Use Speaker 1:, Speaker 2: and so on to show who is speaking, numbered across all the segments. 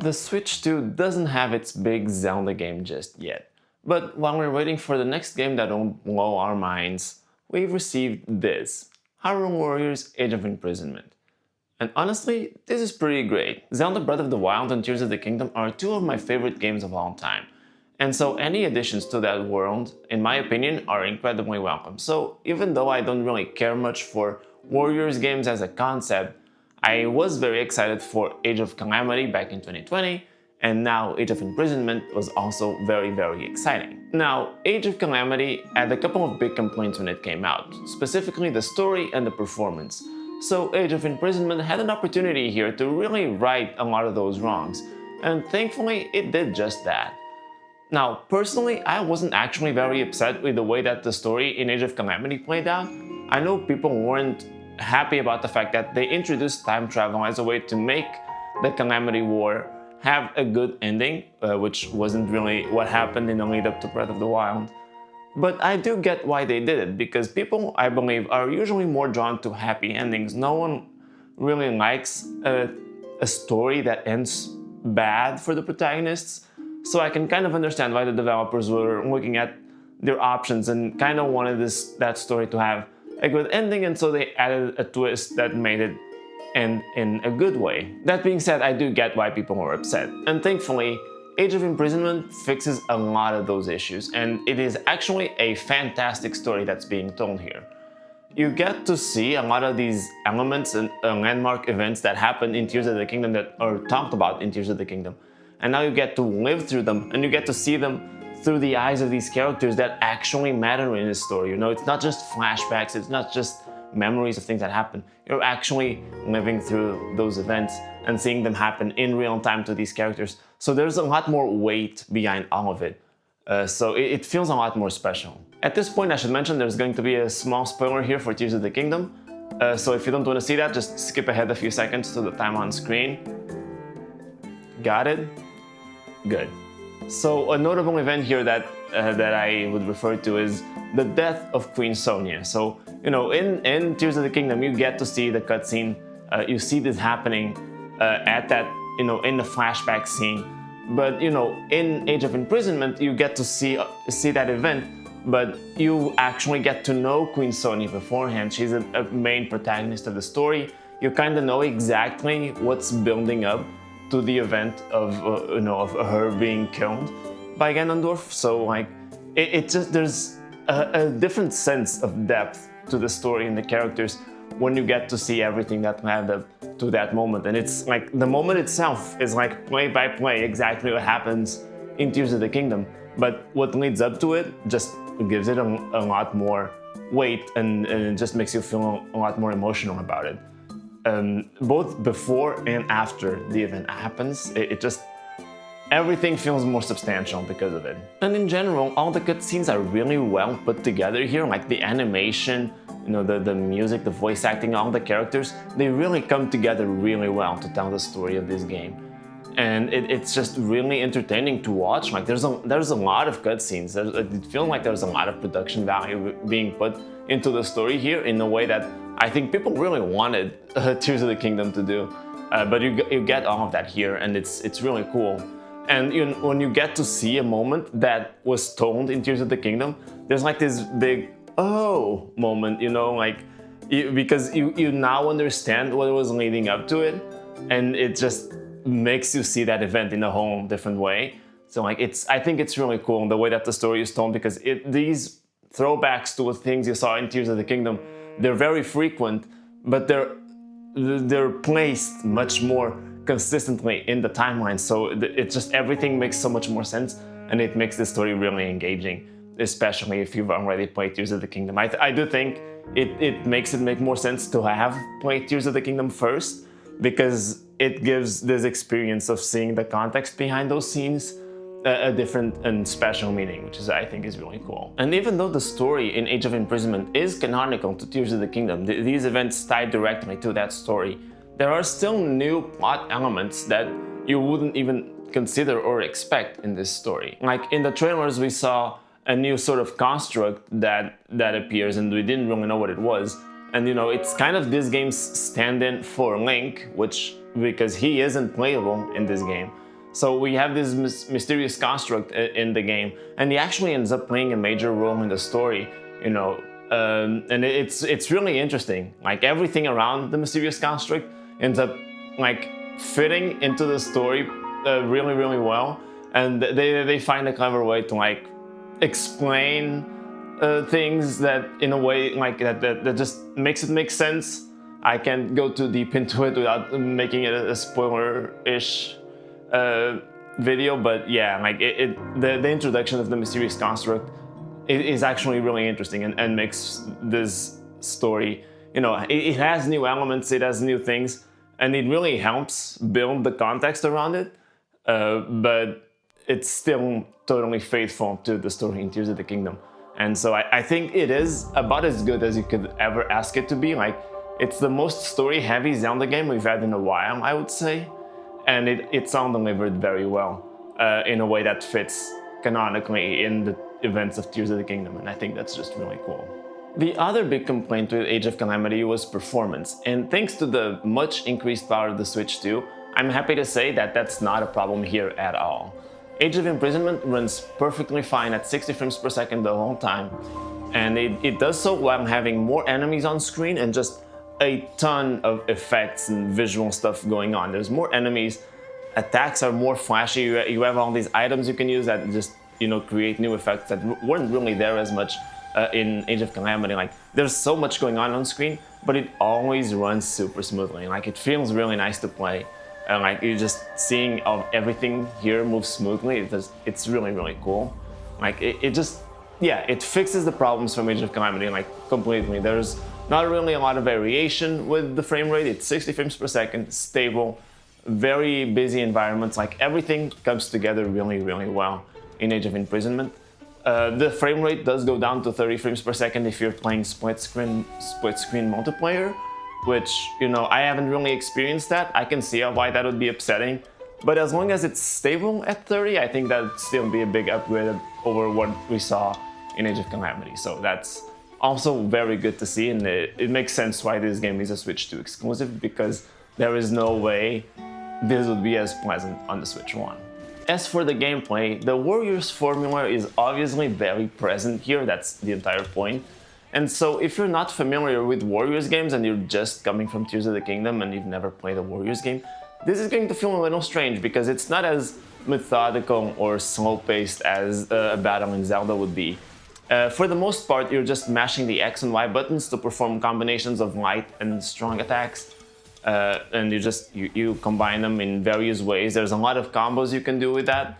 Speaker 1: The Switch 2 doesn't have its big Zelda game just yet, but while we're waiting for the next game that will blow our minds, we've received this, Hyrule Warriors Age of Imprisonment. And honestly, this is pretty great. Zelda Breath of the Wild and Tears of the Kingdom are two of my favorite games of all time. And so any additions to that world, in my opinion, are incredibly welcome. So even though I don't really care much for Warriors games as a concept, I was very excited for Age of Calamity back in 2020, and now Age of Imprisonment was also very exciting. Now, Age of Calamity had a couple of big complaints when it came out, specifically the story and the performance. So Age of Imprisonment had an opportunity here to really right a lot of those wrongs, and thankfully it did just that. Now, personally, I wasn't actually very upset with the way that the story in Age of Calamity played out. I know people weren't happy about the fact that they introduced time travel as a way to make the Calamity War have a good ending, which wasn't really what happened in the lead up to Breath of the Wild. But I do get why they did it, because people, I believe, are usually more drawn to happy endings. No one really likes a story that ends bad for the protagonists, so I can kind of understand why the developers were looking at their options and kind of wanted that story to have a good ending, and so they added a twist that made it end in a good way. That being said, I do get why people are upset, and thankfully, Age of Imprisonment fixes a lot of those issues, and it is actually a fantastic story that's being told here. You get to see a lot of these elements and landmark events that happen in Tears of the Kingdom that are talked about in Tears of the Kingdom, and now you get to live through them, and you get to see them through the eyes of these characters that actually matter in this story. You know, it's not just flashbacks, it's not just memories of things that happen. You're actually living through those events and seeing them happen in real time to these characters. So there's a lot more weight behind all of it. So it feels a lot more special. At this point, I should mention there's going to be a small spoiler here for Tears of the Kingdom. So if you don't want to see that, just skip ahead a few seconds to the time on screen. Got it? Good. So a notable event here that I would refer to is the death of Queen Sonia. So, you know, in Tears of the Kingdom, you get to see the cutscene. You see this happening at that, you know, in the flashback scene. But, you know, in Age of Imprisonment, you get to see that event, but you actually get to know Queen Sonia beforehand. She's a main protagonist of the story. You kind of know exactly what's building up to the event of of her being killed by Ganondorf. So like it just there's a different sense of depth to the story and the characters when you get to see everything that led up to that moment. And it's like the moment itself is like play by play exactly what happens in Tears of the Kingdom, but what leads up to it just gives it a lot more weight, and it just makes you feel a lot more emotional about it. Both before and after the event happens, it just everything feels more substantial because of it. And in general, all the cutscenes are really well put together here, like the animation, you know, the music, the voice acting, all the characters, they really come together really well to tell the story of this game. And it's just really entertaining to watch. Like there's a lot of cutscenes. It feels like there's a lot of production value being put into the story here in a way that I think people really wanted Tears of the Kingdom to do. But you get all of that here, and it's really cool. And when you get to see a moment that was told in Tears of the Kingdom, there's like this big oh moment, you know, like because you now understand what was leading up to it, and it just makes you see that event in a whole different way. So like I think it's really cool the way that the story is told, because these throwbacks to things you saw in Tears of the Kingdom, they're very frequent, but they're placed much more consistently in the timeline. So it just everything makes so much more sense, and it makes the story really engaging, especially if you've already played Tears of the Kingdom. I do think it makes it make more sense to have played Tears of the Kingdom first, because it gives this experience of seeing the context behind those scenes a different and special meaning, which I think is really cool. And even though the story in Age of Imprisonment is canonical to Tears of the Kingdom, these events tie directly to that story, there are still new plot elements that you wouldn't even consider or expect in this story. Like in the trailers, we saw a new sort of construct that appears, and we didn't really know what it was. And you know, it's kind of this game's stand-in for Link, which because he isn't playable in this game. So we have this mysterious construct in the game, and he actually ends up playing a major role in the story, you know, and it's really interesting. Like everything around the mysterious construct ends up like fitting into the story really well, and they find a clever way to like explain things that in a way like that just makes it make sense. I can't go too deep into it without making it a spoiler-ish video, but yeah, like the introduction of the mysterious construct is actually really interesting and makes this story, you know, it has new elements, it has new things, and it really helps build the context around it, but it's still totally faithful to the story in Tears of the Kingdom. And so I think it is about as good as you could ever ask it to be. Like, it's the most story-heavy Zelda game we've had in a while, I would say. And it's all delivered very well, in a way that fits canonically in the events of Tears of the Kingdom, and I think that's just really cool. The other big complaint with Age of Calamity was performance, and thanks to the much increased power of the Switch 2, I'm happy to say that that's not a problem here at all. Age of Imprisonment runs perfectly fine at 60 frames per second the whole time, and it does so while having more enemies on screen and just a ton of effects and visual stuff going on. There's more enemies, attacks are more flashy, you have all these items you can use that just, you know, create new effects that weren't really there as much in Age of Calamity. Like, there's so much going on screen, but it always runs super smoothly. Like, it feels really nice to play. And like, you're just seeing everything here move smoothly. It's really cool. Like, it just, yeah, it fixes the problems from Age of Calamity, like, completely. There's not really a lot of variation with the frame rate. It's 60 frames per second, stable, very busy environments. Like, everything comes together really well in Age of Imprisonment. The frame rate does go down to 30 frames per second if you're playing split screen multiplayer, which, you know, I haven't really experienced that. I can see why that would be upsetting, but as long as it's stable at 30, I think that'd still be a big upgrade over what we saw in Age of Calamity. So that's also very good to see, and it makes sense why this game is a Switch 2 exclusive, because there is no way this would be as pleasant on the Switch 1. As for the gameplay, the Warriors formula is obviously very present here, that's the entire point. And so if you're not familiar with Warriors games and you're just coming from Tears of the Kingdom and you've never played a Warriors game, this is going to feel a little strange because it's not as methodical or slow-paced as a battle in Zelda would be. For the most part, you're just mashing the X and Y buttons to perform combinations of light and strong attacks. And you combine them in various ways. There's a lot of combos you can do with that.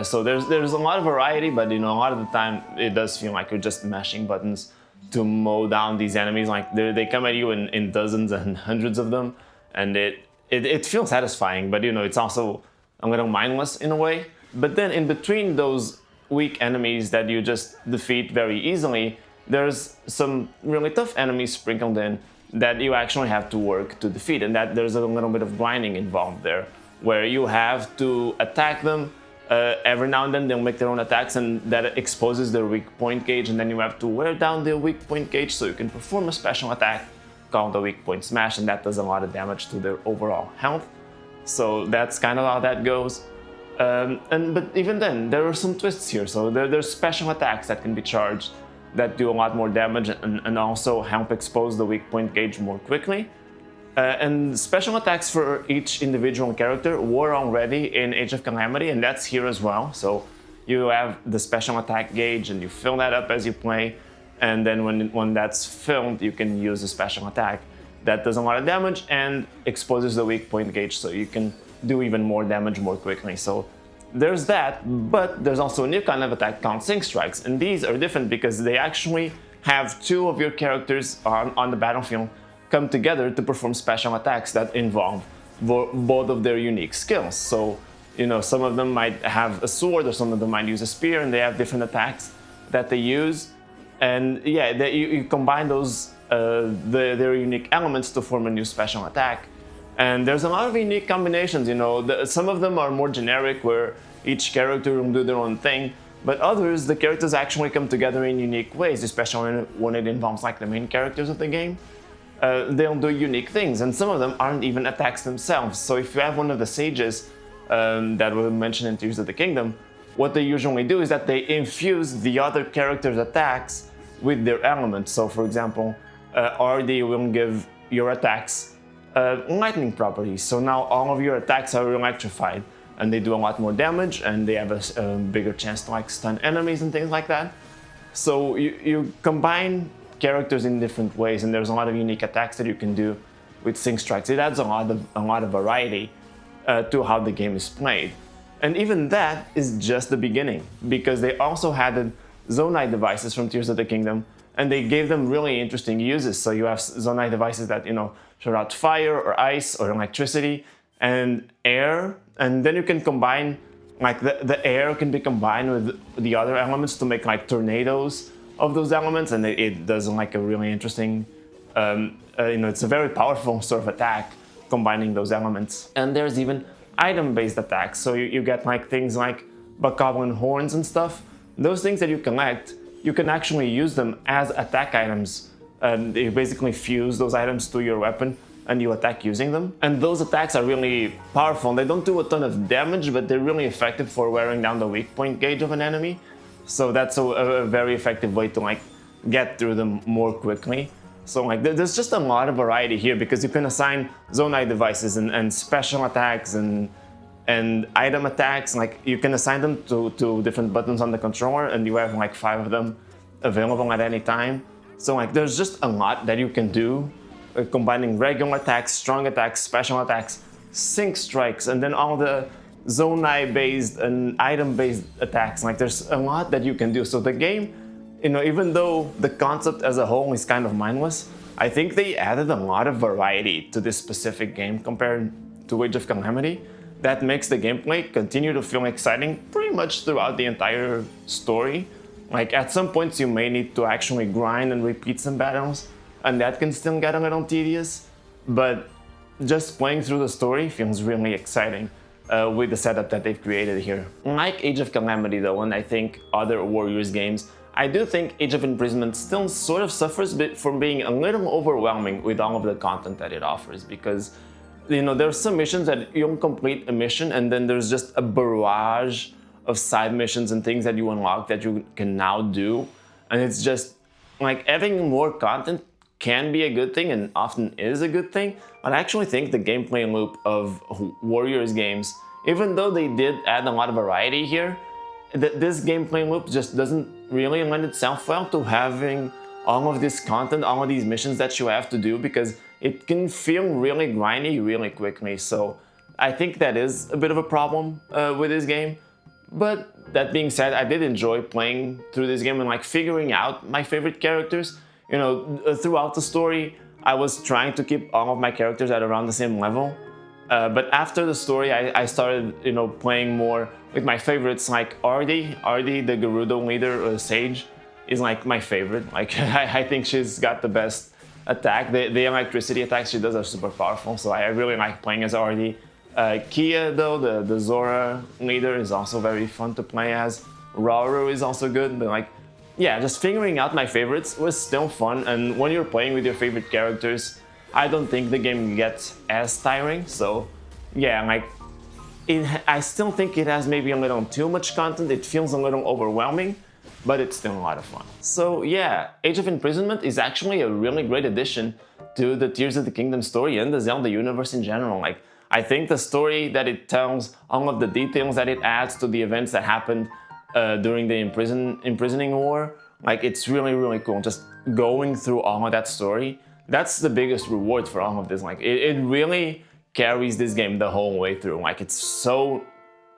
Speaker 1: So there's a lot of variety, but, you know, a lot of the time it does feel like you're just mashing buttons to mow down these enemies. Like, they come at you in dozens and hundreds of them, and it feels satisfying, but, you know, it's also a little mindless in a way. But then in between those weak enemies that you just defeat very easily, there's some really tough enemies sprinkled in that you actually have to work to defeat, and that there's a little bit of grinding involved there, where you have to attack them. Every now and then they'll make their own attacks, and that exposes their weak point gauge, and then you have to wear down their weak point gauge so you can perform a special attack called the weak point smash, and that does a lot of damage to their overall health. So that's kind of how that goes. But even then, there are some twists here. So there's special attacks that can be charged that do a lot more damage and also help expose the weak point gauge more quickly. And special attacks for each individual character were already in Age of Calamity, and that's here as well. So you have the special attack gauge, and you fill that up as you play, and then when that's filled, you can use a special attack that does a lot of damage and exposes the weak point gauge, so you can do even more damage more quickly. So there's that, but there's also a new kind of attack called Sync Strikes, and these are different because they actually have two of your characters on the battlefield come together to perform special attacks that involve both of their unique skills. So, you know, some of them might have a sword, or some of them might use a spear, and they have different attacks that they use. And yeah, you combine those their unique elements to form a new special attack. And there's a lot of unique combinations, you know. Some of them are more generic, where each character will do their own thing, but others, the characters actually come together in unique ways, especially when it involves like the main characters of the game. They'll do unique things, and some of them aren't even attacks themselves. So if you have one of the sages that we mentioned in Tears of the Kingdom, what they usually do is that they infuse the other character's attacks with their elements. So for example, RD will give your attacks lightning properties. So now all of your attacks are electrified and they do a lot more damage and they have a bigger chance to like stun enemies and things like that. So you combine characters in different ways, and there's a lot of unique attacks that you can do with Sync Strikes. It adds a lot of variety to how the game is played. And even that is just the beginning, because they also added Zonai devices from Tears of the Kingdom, and they gave them really interesting uses. So you have Zonai devices that, you know, shoot out fire or ice or electricity and air, and then you can combine, like the air can be combined with the other elements to make like tornadoes of those elements, and it does like a really interesting, you know, it's a very powerful sort of attack combining those elements. And there's even item-based attacks, so you get like things like bokoblin horns and stuff. Those things that you collect, you can actually use them as attack items. You basically fuse those items to your weapon and you attack using them. And those attacks are really powerful. They don't do a ton of damage, but they're really effective for wearing down the weak point gauge of an enemy. So that's a very effective way to like get through them more quickly. So like there's just a lot of variety here, because you can assign Zonai devices and special attacks and item attacks. Like you can assign them to different buttons on the controller, and you have like 5 of them available at any time. So like there's just a lot that you can do, combining regular attacks, strong attacks, special attacks, sync strikes, and then all the Zonai based and item based attacks. Like there's a lot that you can do. So the game, you know, even though the concept as a whole is kind of mindless, I think they added a lot of variety to this specific game compared to Age of Calamity. That makes the gameplay continue to feel exciting pretty much throughout the entire story. Like at some points you may need to actually grind and repeat some battles, and that can still get a little tedious, but just playing through the story feels really exciting with the setup that they've created here. Like Age of Calamity though, and I think other Warriors games, I do think Age of Imprisonment still sort of suffers a bit from being a little overwhelming with all of the content that it offers, because you know, there's some missions that you'll complete a mission and then there's just a barrage of side missions and things that you unlock that you can now do. And it's just like having more content can be a good thing and often is a good thing. But I actually think the gameplay loop of Warriors games, even though they did add a lot of variety here, this gameplay loop just doesn't really lend itself well to having all of this content, all of these missions that you have to do, because it can feel really grindy really quickly. So I think that is a bit of a problem with this game. But that being said, I did enjoy playing through this game and like figuring out my favorite characters. You know, throughout the story, I was trying to keep all of my characters at around the same level. But after the story, I started, you know, playing more with my favorites like RD, the Gerudo leader, Sage, is like my favorite. Like I think she's got the best attack. The electricity attacks she does are super powerful, so I really like playing as RD. Kia though, the Zora leader, is also very fun to play as. Rauru is also good, but like, yeah, just figuring out my favorites was still fun, and when you're playing with your favorite characters, I don't think the game gets as tiring. So yeah, like, I still think it has maybe a little too much content. It feels a little overwhelming, but it's still a lot of fun. So yeah, Age of Imprisonment is actually a really great addition to the Tears of the Kingdom story and the Zelda universe in general. Like, I think the story that it tells, all of the details that it adds to the events that happened during the imprisoning war, like, it's really, really cool. Just going through all of that story, that's the biggest reward for all of this. Like, it really carries this game the whole way through. Like, it's so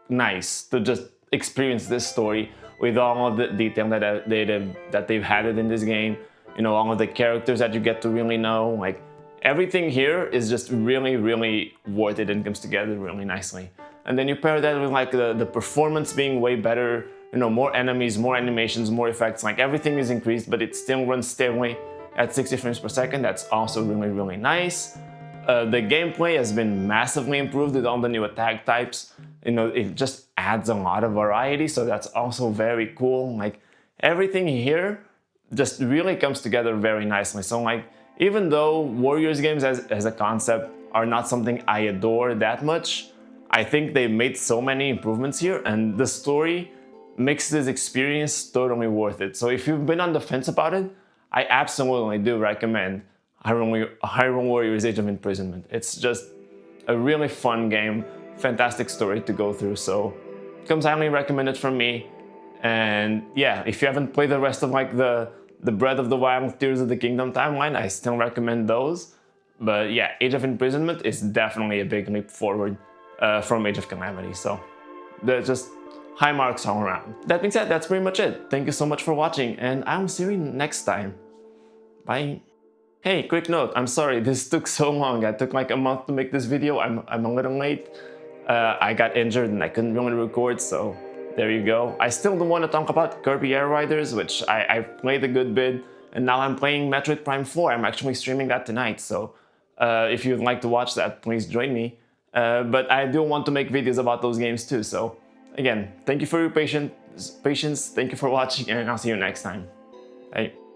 Speaker 1: nice to just experience this story with all of the detail that they've added in this game. You know, all of the characters that you get to really know. Like, everything here is just really, really worth it and comes together really nicely. And then you pair that with like the performance being way better, you know, more enemies, more animations, more effects, like everything is increased, but it still runs stably at 60 frames per second. That's also really, really nice. The gameplay has been massively improved with all the new attack types. You know, it just adds a lot of variety, so that's also very cool. Like, everything here just really comes together very nicely. So like, even though Warriors games as a concept are not something I adore that much, I think they made so many improvements here, and the story makes this experience totally worth it. So if you've been on the fence about it, I absolutely do recommend Hyrule Warriors Age of Imprisonment. It's just a really fun game, fantastic story to go through, so comes highly recommended from me. And yeah, if you haven't played the rest of like the Breath of the Wild, Tears of the Kingdom timeline, I still recommend those. But yeah, Age of Imprisonment is definitely a big leap forward from Age of Calamity, so they're just high marks all around. That being said, that's pretty much it. Thank you so much for watching, and I'll see you next time. Bye. Hey, quick note, I'm sorry this took so long. I took like a month to make this video. I'm a little late. I got injured and I couldn't really record, so there you go. I still do want to talk about Kirby Air Riders, which I've played a good bit, and now I'm playing Metroid Prime 4. I'm actually streaming that tonight, so if you'd like to watch that, please join me. But I do want to make videos about those games too, so again, thank you for your patience, thank you for watching, and I'll see you next time. Bye.